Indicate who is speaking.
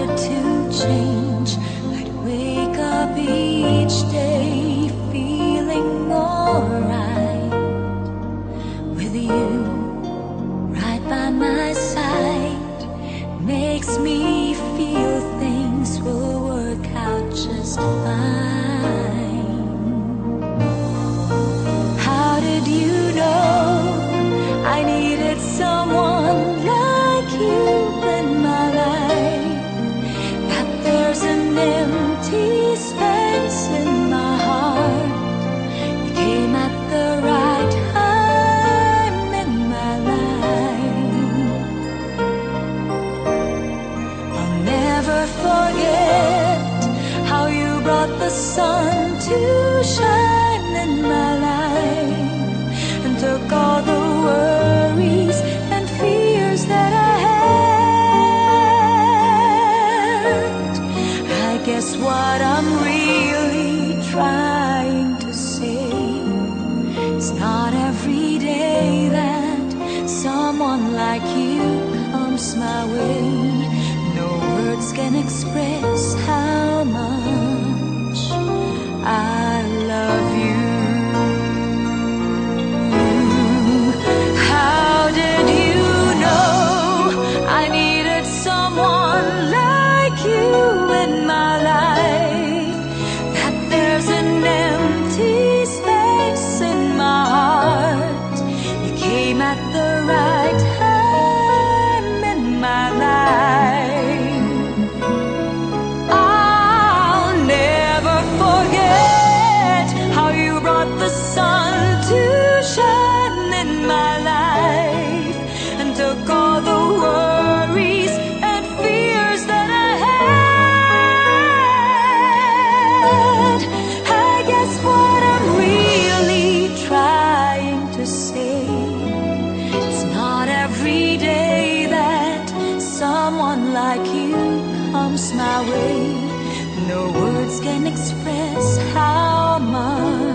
Speaker 1: had to change. I'd wake up each day feeling alright with you right by my side. Makes me feel things will work out just fine. How did you know I needed someone like you in my life? That there's an empty space in my heart. You came at the right time in my life. I'll never forget how you brought the sun to shine in my life and took all the worries and fears that I had. I guess what I'm really trying to say, it's not every day that someone like you comes my way. No words can express how much I love you. How did you know I needed someone like you in my life? That there's an empty space in my heart. You came at the right time in my life. I'll never forget how you brought the sun to shine in my life and took all the worries and fears that I had. I guess what I'm really trying to say, it's not every day that someone like you comes my way. No words can express how much